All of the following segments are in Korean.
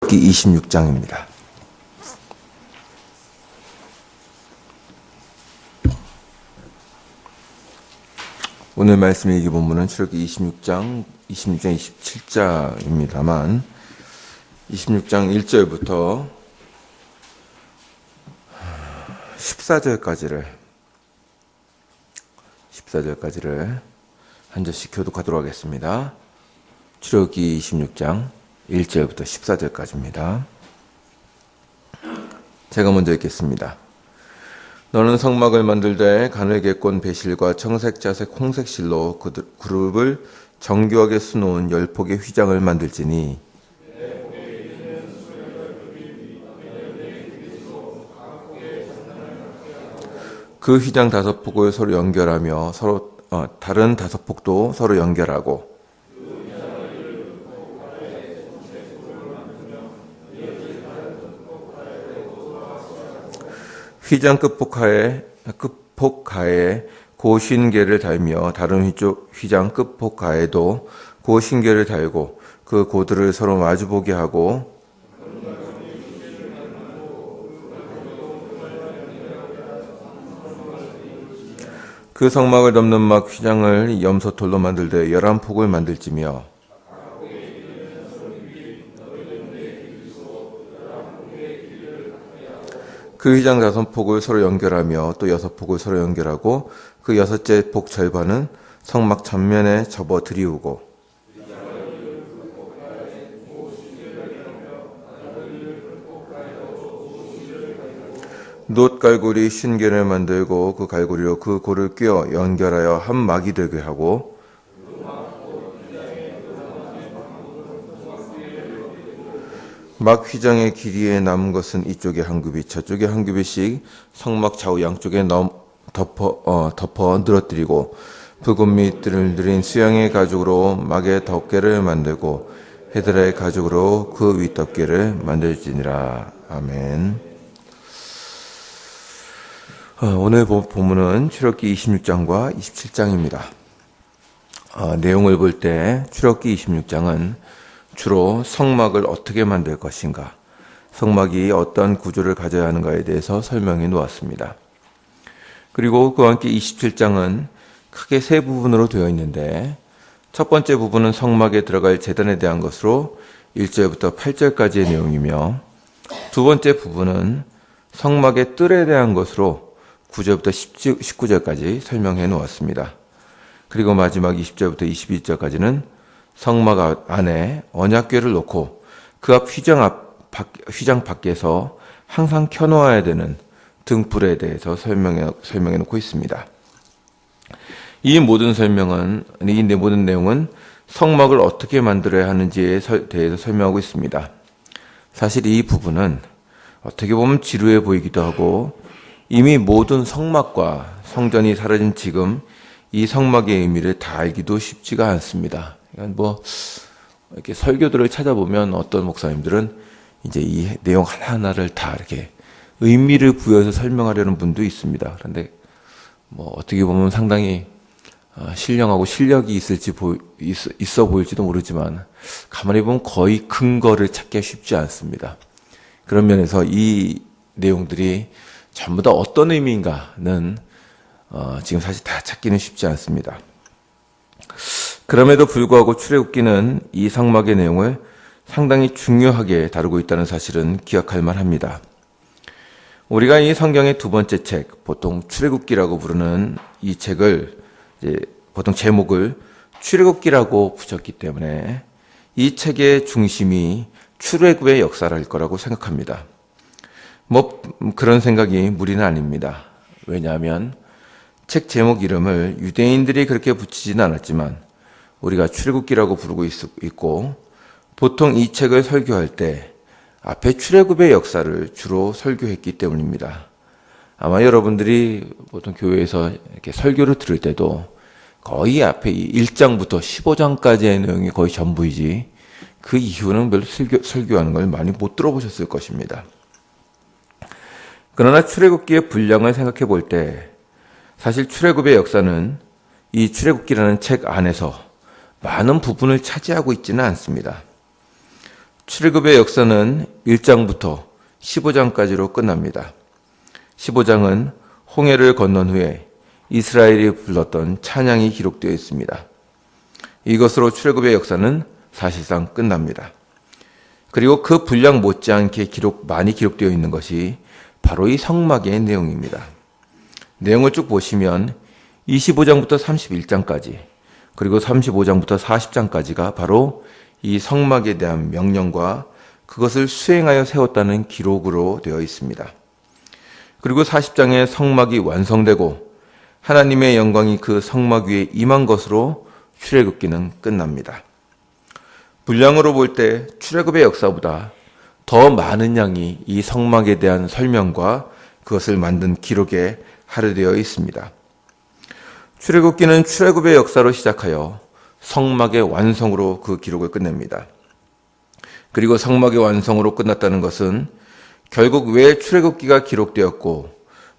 출애굽기 26장입니다. 오늘 말씀 일기 본문은 출애굽기 26장 27장입니다만 26장 1절부터 14절까지를 한 절씩 교독하도록 하겠습니다. 출애굽기 26장 1절부터 14절까지입니다. 제가 먼저 읽겠습니다. 너는 성막을 만들되 가늘게꼰 배실과 청색, 자색, 홍색 실로 그룹을 정교하게 수놓은 10폭의 휘장을 만들지니 그 휘장 5폭을 서로 연결하며 다른 5폭도 서로 연결하고 휘장 끝폭가에 고신계를 달며 다른 휘장 끝폭가에도 고신계를 달고 그 고들을 서로 마주보게 하고 그 성막을 덮는 막 휘장을 염소털로 만들되 11폭을 만들지며 그 휘장 5폭을 서로 연결하며 또 6폭을 서로 연결하고 그 6째 폭 절반은 성막 전면에 접어 들이우고 놋 갈고리 50개를 만들고 그 갈고리로 그 고를 꿰어 연결하여 한 막이 되게 하고 막 휘장의 길이에 남은 것은 이쪽에 한 규빗 저쪽에 한 규빗씩 성막 좌우 양쪽에 덮어 늘어뜨리고 붉은 밑들을 들인 수양의 가죽으로 막의 덮개를 만들고 헤드라의 가죽으로 그 윗덮개를 만들지니라. 아멘. 오늘 본문은 출애굽기 26장과 27장입니다. 내용을 볼 때 출애굽기 26장은 주로 성막을 어떻게 만들 것인가, 성막이 어떤 구조를 가져야 하는가에 대해서 설명해 놓았습니다. 그리고 그와 함께 27장은 크게 세 부분으로 되어 있는데 첫 번째 부분은 성막에 들어갈 제단에 대한 것으로 1절부터 8절까지의 내용이며 두 번째 부분은 성막의 뜰에 대한 것으로 9절부터 19절까지 설명해 놓았습니다. 그리고 마지막 20절부터 22절까지는 성막 안에 언약궤를 놓고 그 앞 휘장 밖에서 항상 켜놓아야 되는 등불에 대해서 설명해 놓고 있습니다. 이 모든 내용은 성막을 어떻게 만들어야 하는지에 대해서 설명하고 있습니다. 사실 이 부분은 어떻게 보면 지루해 보이기도 하고 이미 모든 성막과 성전이 사라진 지금 이 성막의 의미를 다 알기도 쉽지가 않습니다. 이렇게 설교들을 찾아보면 어떤 목사님들은 이제 이 내용 하나하나를 다 이렇게 의미를 부여해서 설명하려는 분도 있습니다. 그런데 어떻게 보면 상당히 신령하고 실력이 있어 보일지도 모르지만 가만히 보면 거의 근거를 찾기가 쉽지 않습니다. 그런 면에서 이 내용들이 전부 다 어떤 의미인가는 지금 사실 다 찾기는 쉽지 않습니다. 그럼에도 불구하고 출애굽기는 이 성막의 내용을 상당히 중요하게 다루고 있다는 사실은 기억할 만합니다. 우리가 이 성경의 두 번째 책, 보통 출애굽기라고 부르는 이 책을 보통 제목을 출애굽기라고 붙였기 때문에 이 책의 중심이 출애굽의 역사일 거라고 생각합니다. 그런 생각이 무리는 아닙니다. 왜냐하면 책 제목 이름을 유대인들이 그렇게 붙이지는 않았지만 우리가 출애굽기라고 부르고 있고 보통 이 책을 설교할 때 앞에 출애굽의 역사를 주로 설교했기 때문입니다. 아마 여러분들이 보통 교회에서 이렇게 설교를 들을 때도 거의 앞에 1장부터 15장까지의 내용이 거의 전부이지 그 이후는 별로 설교하는 걸 많이 못 들어보셨을 것입니다. 그러나 출애굽기의 분량을 생각해 볼 때 사실 출애굽의 역사는 이 출애굽기라는 책 안에서 많은 부분을 차지하고 있지는 않습니다. 출애굽의 역사는 1장부터 15장까지로 끝납니다. 15장은 홍해를 건넌 후에 이스라엘이 불렀던 찬양이 기록되어 있습니다. 이것으로 출애굽의 역사는 사실상 끝납니다. 그리고 그 분량 못지않게 많이 기록되어 있는 것이 바로 이 성막의 내용입니다. 내용을 쭉 보시면 25장부터 31장까지 그리고 35장부터 40장까지가 바로 이 성막에 대한 명령과 그것을 수행하여 세웠다는 기록으로 되어 있습니다. 그리고 40장에 성막이 완성되고 하나님의 영광이 그 성막 위에 임한 것으로 출애굽기는 끝납니다. 분량으로 볼 때 출애굽의 역사보다 더 많은 양이 이 성막에 대한 설명과 그것을 만든 기록에 할애되어 있습니다. 출애굽기는 출애굽의 역사로 시작하여 성막의 완성으로 그 기록을 끝냅니다. 그리고 성막의 완성으로 끝났다는 것은 결국 왜 출애굽기가 기록되었고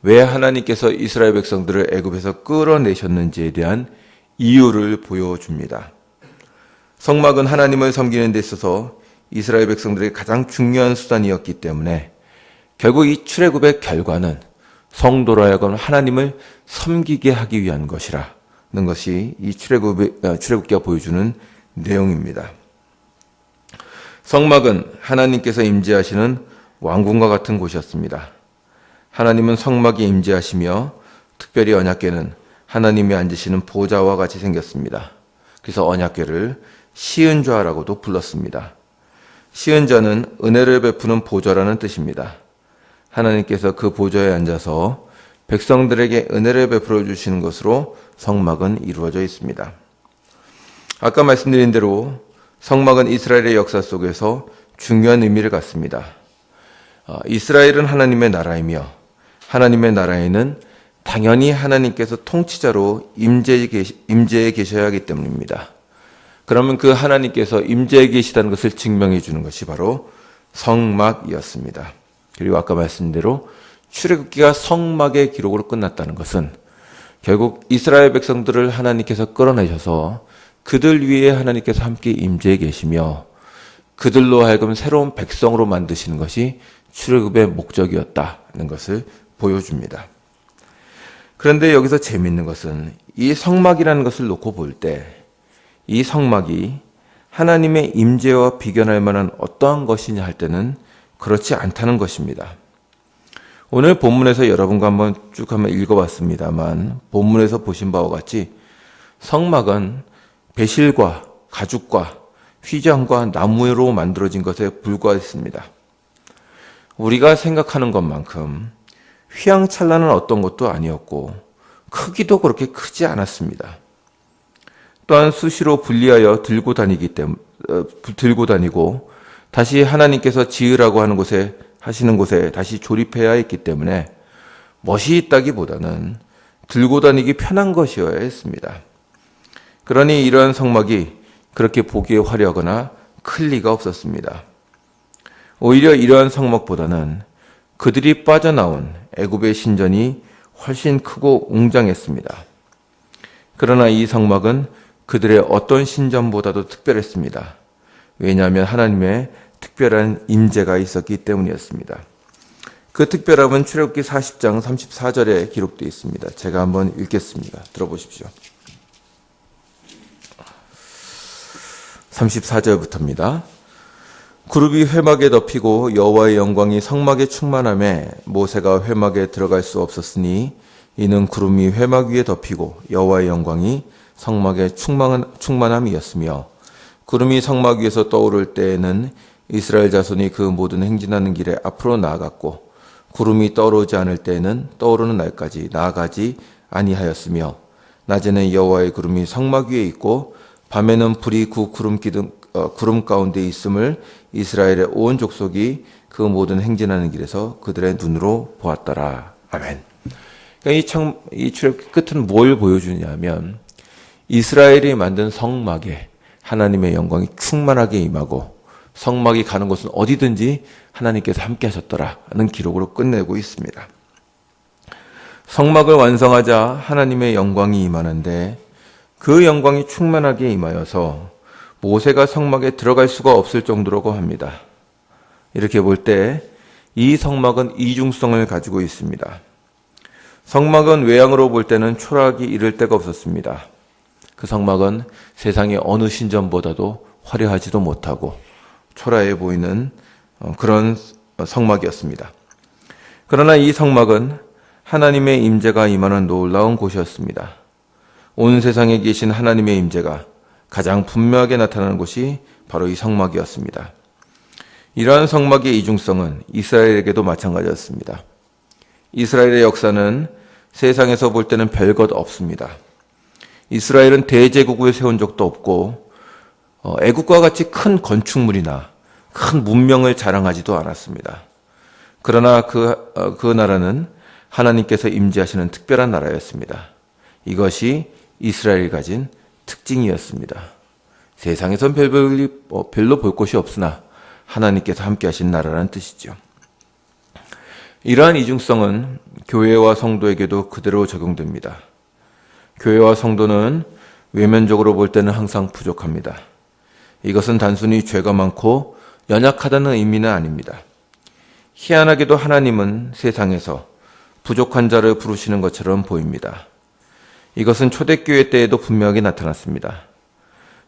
왜 하나님께서 이스라엘 백성들을 애굽에서 끌어내셨는지에 대한 이유를 보여줍니다. 성막은 하나님을 섬기는 데 있어서 이스라엘 백성들의 가장 중요한 수단이었기 때문에 결국 이 출애굽의 결과는 성도로 하여금 하나님을 섬기게 하기 위한 것이라는 것이 이 출애굽기가 보여주는 내용입니다. 성막은 하나님께서 임재하시는 왕궁과 같은 곳이었습니다. 하나님은 성막에 임재하시며 특별히 언약궤는 하나님이 앉으시는 보좌와 같이 생겼습니다. 그래서 언약궤를 시은좌라고도 불렀습니다. 시은좌는 은혜를 베푸는 보좌라는 뜻입니다. 하나님께서 그 보좌에 앉아서 백성들에게 은혜를 베풀어 주시는 것으로 성막은 이루어져 있습니다. 아까 말씀드린 대로 성막은 이스라엘의 역사 속에서 중요한 의미를 갖습니다. 이스라엘은 하나님의 나라이며 하나님의 나라에는 당연히 하나님께서 통치자로 임재해 계셔야 하기 때문입니다. 그러면 그 하나님께서 임재해 계시다는 것을 증명해 주는 것이 바로 성막이었습니다. 그리고 아까 말씀드린 대로 출애굽기가 성막의 기록으로 끝났다는 것은 결국 이스라엘 백성들을 하나님께서 끌어내셔서 그들 위에 하나님께서 함께 임재해 계시며 그들로 하여금 새로운 백성으로 만드시는 것이 출애굽의 목적이었다는 것을 보여줍니다. 그런데 여기서 재미있는 것은 이 성막이라는 것을 놓고 볼 때 이 성막이 하나님의 임재와 비견할 만한 어떠한 것이냐 할 때는 그렇지 않다는 것입니다. 오늘 본문에서 여러분과 한번 읽어봤습니다만 본문에서 보신 바와 같이 성막은 배실과 가죽과 휘장과 나무로 만들어진 것에 불과했습니다. 우리가 생각하는 것만큼 휘황찬란한 어떤 것도 아니었고 크기도 그렇게 크지 않았습니다. 또한 수시로 분리하여 들고 다니고 다시 하나님께서 지으라고 하시는 곳에 다시 조립해야 했기 때문에 멋이 있다기보다는 들고 다니기 편한 것이어야 했습니다. 그러니 이러한 성막이 그렇게 보기에 화려하거나 클 리가 없었습니다. 오히려 이러한 성막보다는 그들이 빠져나온 애굽의 신전이 훨씬 크고 웅장했습니다. 그러나 이 성막은 그들의 어떤 신전보다도 특별했습니다. 왜냐하면 하나님의 특별한 임재가 있었기 때문이었습니다. 그 특별함은 출애굽기 40장 34절에 기록되어 있습니다. 제가 한번 읽겠습니다. 들어보십시오. 34절부터입니다. 그룹이 회막에 덮이고 여호와의 영광이 성막에 충만하매 모세가 회막에 들어갈 수 없었으니 이는 구름이 회막 위에 덮이고 여호와의 영광이 성막에 충만함이었으며 구름이 성막 위에서 떠오를 때에는 이스라엘 자손이 그 모든 행진하는 길에 앞으로 나아갔고 구름이 떠오르지 않을 때에는 떠오르는 날까지 나아가지 아니하였으며 낮에는 여호와의 구름이 성막 위에 있고 밤에는 불이 그 구름 가운데 있음을 이스라엘의 온 족속이 그 모든 행진하는 길에서 그들의 눈으로 보았더라. 아멘. 그러니까 이 출애굽기 끝은 뭘 보여주냐면 이스라엘이 만든 성막에 하나님의 영광이 충만하게 임하고 성막이 가는 곳은 어디든지 하나님께서 함께 하셨더라는 기록으로 끝내고 있습니다. 성막을 완성하자 하나님의 영광이 임하는데 그 영광이 충만하게 임하여서 모세가 성막에 들어갈 수가 없을 정도라고 합니다. 이렇게 볼 때 이 성막은 이중성을 가지고 있습니다. 성막은 외양으로 볼 때는 초라하기 이를 데가 없었습니다. 그 성막은 세상의 어느 신전보다도 화려하지도 못하고 초라해 보이는 그런 성막이었습니다. 그러나 이 성막은 하나님의 임재가 임하는 놀라운 곳이었습니다. 온 세상에 계신 하나님의 임재가 가장 분명하게 나타나는 곳이 바로 이 성막이었습니다. 이러한 성막의 이중성은 이스라엘에게도 마찬가지였습니다. 이스라엘의 역사는 세상에서 볼 때는 별것 없습니다. 이스라엘은 대제국을 세운 적도 없고 애국과 같이 큰 건축물이나 큰 문명을 자랑하지도 않았습니다. 그러나 그 나라는 하나님께서 임재하시는 특별한 나라였습니다. 이것이 이스라엘이 가진 특징이었습니다. 세상에선 별로 볼 곳이 없으나 하나님께서 함께 하신 나라라는 뜻이죠. 이러한 이중성은 교회와 성도에게도 그대로 적용됩니다. 교회와 성도는 외면적으로 볼 때는 항상 부족합니다. 이것은 단순히 죄가 많고 연약하다는 의미는 아닙니다. 희한하게도 하나님은 세상에서 부족한 자를 부르시는 것처럼 보입니다. 이것은 초대교회 때에도 분명히 나타났습니다.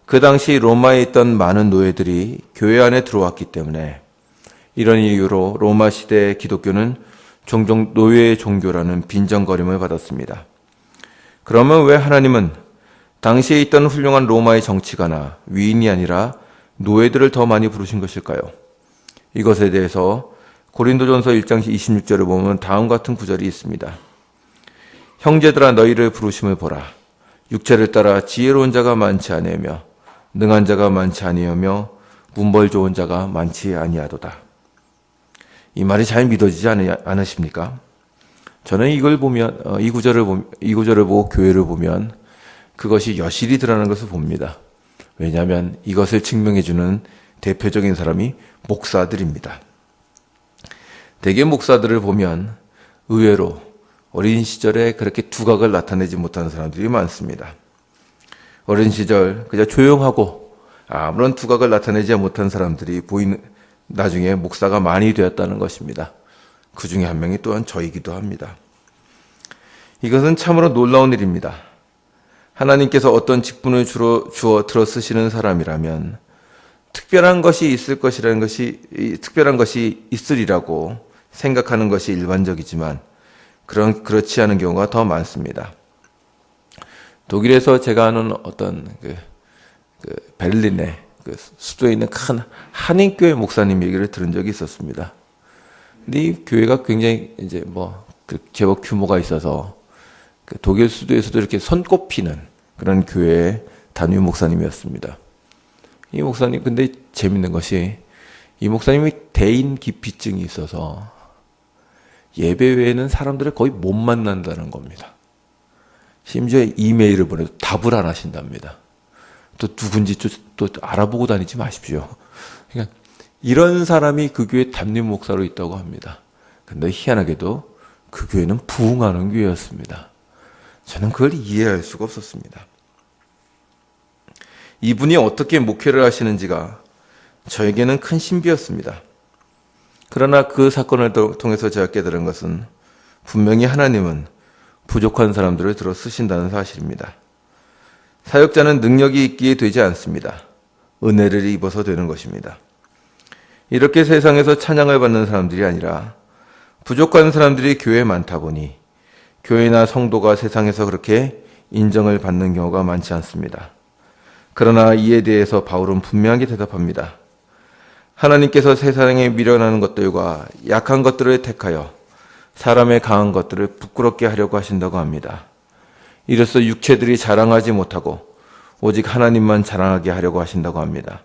그 당시 로마에 있던 많은 노예들이 교회 안에 들어왔기 때문에 이런 이유로 로마 시대의 기독교는 종종 노예의 종교라는 빈정거림을 받았습니다. 그러면 왜 하나님은 당시에 있던 훌륭한 로마의 정치가나 위인이 아니라 노예들을 더 많이 부르신 것일까요? 이것에 대해서 고린도전서 1장 26절을 보면 다음 같은 구절이 있습니다. 형제들아 너희를 부르심을 보라. 육체를 따라 지혜로운 자가 많지 아니하며 능한 자가 많지 아니하며 문벌 좋은 자가 많지 아니하도다. 이 말이 잘 믿어지지 않으십니까? 저는 이걸 보면 이 구절을 보고 교회를 보면 그것이 여실히 드러나는 것을 봅니다. 왜냐하면 이것을 증명해 주는 대표적인 사람이 목사들입니다. 대개 목사들을 보면 의외로 어린 시절에 그렇게 두각을 나타내지 못하는 사람들이 많습니다. 어린 시절 그저 조용하고 아무런 두각을 나타내지 못한 사람들이 나중에 목사가 많이 되었다는 것입니다. 그 중에 한 명이 또한 저이기도 합니다. 이것은 참으로 놀라운 일입니다. 하나님께서 어떤 직분을 주어 들어 쓰시는 사람이라면 특별한 것이 특별한 것이 있으리라고 생각하는 것이 일반적이지만 그렇지 않은 경우가 더 많습니다. 독일에서 제가 아는 어떤 베를린의 수도에 있는 큰 한인교회 목사님 얘기를 들은 적이 있었습니다. 근데 이 교회가 굉장히 제법 규모가 있어서 독일 수도에서도 이렇게 손꼽히는 그런 교회의 단임 목사님이었습니다. 이 목사님 근데 재밌는 것이 이 목사님이 대인 기피증이 있어서 예배 외에는 사람들을 거의 못 만난다는 겁니다. 심지어 이메일을 보내도 답을 안 하신답니다. 또 누군지 또 알아보고 다니지 마십시오. 그러니까 이런 사람이 그 교회 담임 목사로 있다고 합니다. 근데 희한하게도 그 교회는 부흥하는 교회였습니다. 저는 그걸 이해할 수가 없었습니다. 이분이 어떻게 목회를 하시는지가 저에게는 큰 신비였습니다. 그러나 그 사건을 통해서 제가 깨달은 것은 분명히 하나님은 부족한 사람들을 들어 쓰신다는 사실입니다. 사역자는 능력이 있기에 되지 않습니다. 은혜를 입어서 되는 것입니다. 이렇게 세상에서 찬양을 받는 사람들이 아니라 부족한 사람들이 교회에 많다 보니 교회나 성도가 세상에서 그렇게 인정을 받는 경우가 많지 않습니다. 그러나 이에 대해서 바울은 분명하게 대답합니다. 하나님께서 세상에 미련하는 것들과 약한 것들을 택하여 사람의 강한 것들을 부끄럽게 하려고 하신다고 합니다. 이로써 육체들이 자랑하지 못하고 오직 하나님만 자랑하게 하려고 하신다고 합니다.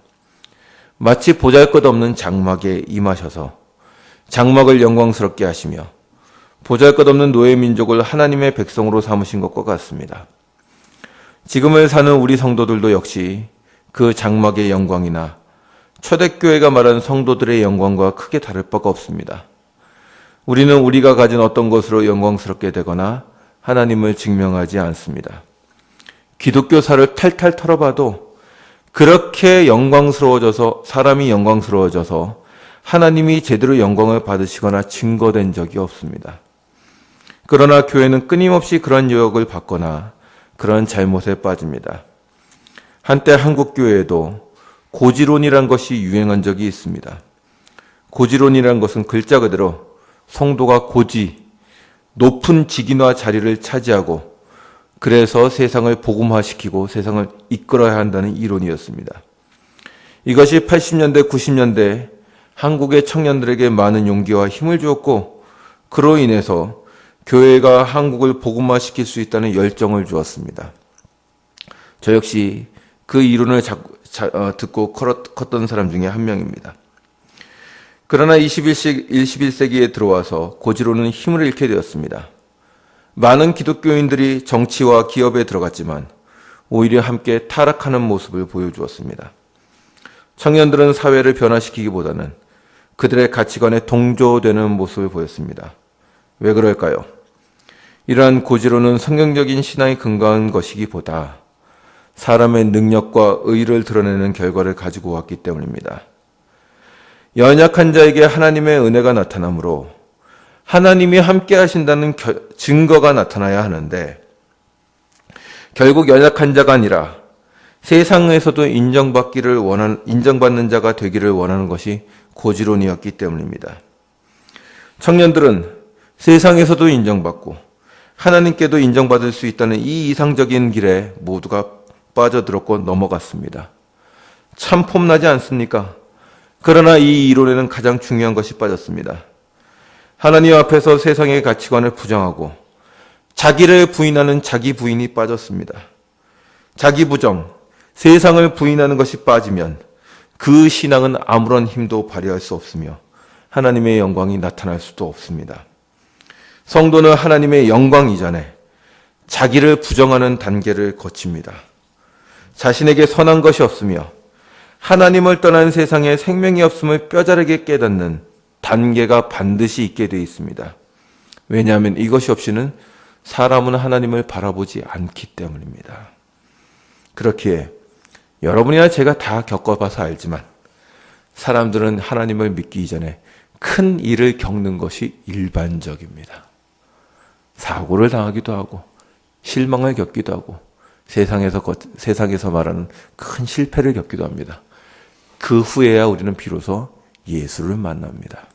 마치 보잘것없는 장막에 임하셔서 장막을 영광스럽게 하시며 보잘것없는 노예 민족을 하나님의 백성으로 삼으신 것과 같습니다. 지금을 사는 우리 성도들도 역시 그 장막의 영광이나 초대교회가 말하는 성도들의 영광과 크게 다를 바가 없습니다. 우리는 우리가 가진 어떤 것으로 영광스럽게 되거나 하나님을 증명하지 않습니다. 기독교사를 탈탈 털어봐도 그렇게 영광스러워져서 사람이 영광스러워져서 하나님이 제대로 영광을 받으시거나 증거된 적이 없습니다. 그러나 교회는 끊임없이 그런 유혹을 받거나 그런 잘못에 빠집니다. 한때 한국 교회에도 고지론이란 것이 유행한 적이 있습니다. 고지론이란 것은 글자 그대로 성도가 고지, 높은 직위나 자리를 차지하고 그래서 세상을 복음화시키고 세상을 이끌어야 한다는 이론이었습니다. 이것이 80년대, 90년대 한국의 청년들에게 많은 용기와 힘을 주었고 그로 인해서 교회가 한국을 복음화시킬 수 있다는 열정을 주었습니다. 저 역시 그 이론을 듣고 컸던 사람 중에 한 명입니다. 그러나 21세기에 들어와서 고지론은 힘을 잃게 되었습니다. 많은 기독교인들이 정치와 기업에 들어갔지만 오히려 함께 타락하는 모습을 보여주었습니다. 청년들은 사회를 변화시키기보다는 그들의 가치관에 동조되는 모습을 보였습니다. 왜 그럴까요? 이러한 고지론은 성경적인 신앙에 근거한 것이기보다 사람의 능력과 의를 드러내는 결과를 가지고 왔기 때문입니다. 연약한 자에게 하나님의 은혜가 나타나므로 하나님이 함께 하신다는 증거가 나타나야 하는데 결국 연약한 자가 아니라 세상에서도 인정받는 자가 되기를 원하는 것이 고지론이었기 때문입니다. 청년들은 세상에서도 인정받고 하나님께도 인정받을 수 있다는 이 이상적인 길에 모두가 빠져들었고 넘어갔습니다. 참 폼나지 않습니까? 그러나 이 이론에는 가장 중요한 것이 빠졌습니다. 하나님 앞에서 세상의 가치관을 부정하고 자기를 부인하는 자기 부인이 빠졌습니다. 자기 부정, 세상을 부인하는 것이 빠지면 그 신앙은 아무런 힘도 발휘할 수 없으며 하나님의 영광이 나타날 수도 없습니다. 성도는 하나님의 영광 이전에 자기를 부정하는 단계를 거칩니다. 자신에게 선한 것이 없으며 하나님을 떠난 세상에 생명이 없음을 뼈저리게 깨닫는 단계가 반드시 있게 되어 있습니다. 왜냐하면 이것이 없이는 사람은 하나님을 바라보지 않기 때문입니다. 그렇기에 여러분이나 제가 다 겪어봐서 알지만 사람들은 하나님을 믿기 이전에 큰 일을 겪는 것이 일반적입니다. 사고를 당하기도 하고 실망을 겪기도 하고 세상에서 말하는 큰 실패를 겪기도 합니다. 그 후에야 우리는 비로소 예수를 만납니다.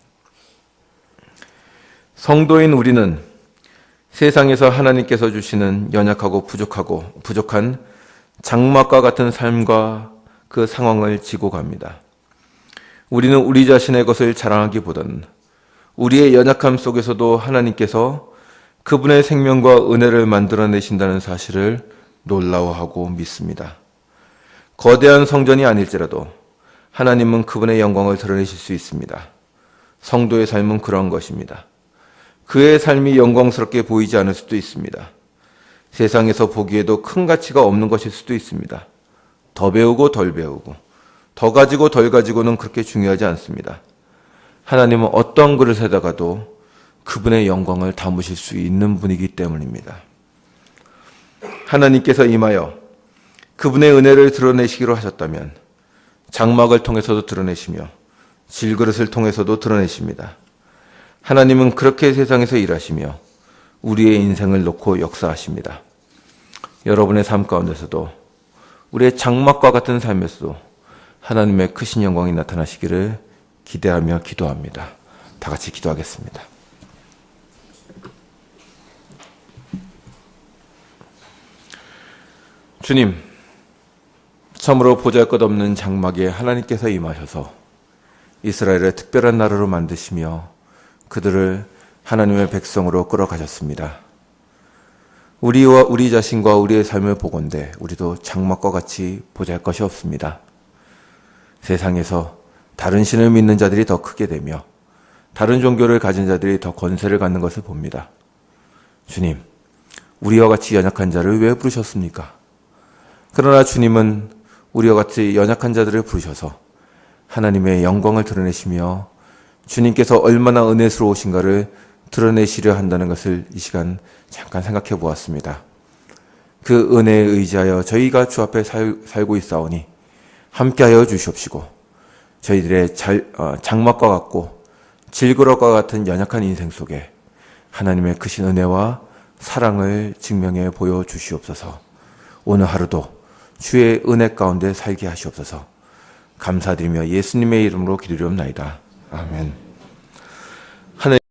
성도인 우리는 세상에서 하나님께서 주시는 연약하고 부족한 장막과 같은 삶과 그 상황을 지고 갑니다. 우리는 우리 자신의 것을 자랑하기보다는 우리의 연약함 속에서도 하나님께서 그분의 생명과 은혜를 만들어내신다는 사실을 놀라워하고 믿습니다. 거대한 성전이 아닐지라도 하나님은 그분의 영광을 드러내실 수 있습니다. 성도의 삶은 그런 것입니다. 그의 삶이 영광스럽게 보이지 않을 수도 있습니다. 세상에서 보기에도 큰 가치가 없는 것일 수도 있습니다. 더 배우고 덜 배우고 더 가지고 덜 가지고는 그렇게 중요하지 않습니다. 하나님은 어떤 그릇에다가도 그분의 영광을 담으실 수 있는 분이기 때문입니다. 하나님께서 임하여 그분의 은혜를 드러내시기로 하셨다면 장막을 통해서도 드러내시며 질그릇을 통해서도 드러내십니다. 하나님은 그렇게 세상에서 일하시며 우리의 인생을 놓고 역사하십니다. 여러분의 삶 가운데서도 우리의 장막과 같은 삶에서도 하나님의 크신 영광이 나타나시기를 기대하며 기도합니다. 다 같이 기도하겠습니다. 주님, 참으로 보잘것없는 장막에 하나님께서 임하셔서 이스라엘을 특별한 나라로 만드시며 그들을 하나님의 백성으로 끌어가셨습니다. 우리와 우리 자신과 우리의 삶을 보건대 우리도 장막과 같이 보잘것이 없습니다. 세상에서 다른 신을 믿는 자들이 더 크게 되며 다른 종교를 가진 자들이 더 권세를 갖는 것을 봅니다. 주님, 우리와 같이 연약한 자를 왜 부르셨습니까? 그러나 주님은 우리와 같이 연약한 자들을 부르셔서 하나님의 영광을 드러내시며 주님께서 얼마나 은혜스러우신가를 드러내시려 한다는 것을 이 시간 잠깐 생각해 보았습니다. 그 은혜에 의지하여 저희가 주 앞에 살고 있사오니 함께하여 주시옵시고 저희들의 장막과 같고 질그릇과 같은 연약한 인생 속에 하나님의 크신 은혜와 사랑을 증명해 보여주시옵소서. 오늘 하루도 주의 은혜 가운데 살게 하시옵소서. 감사드리며 예수님의 이름으로 기도리옵나이다. 아멘.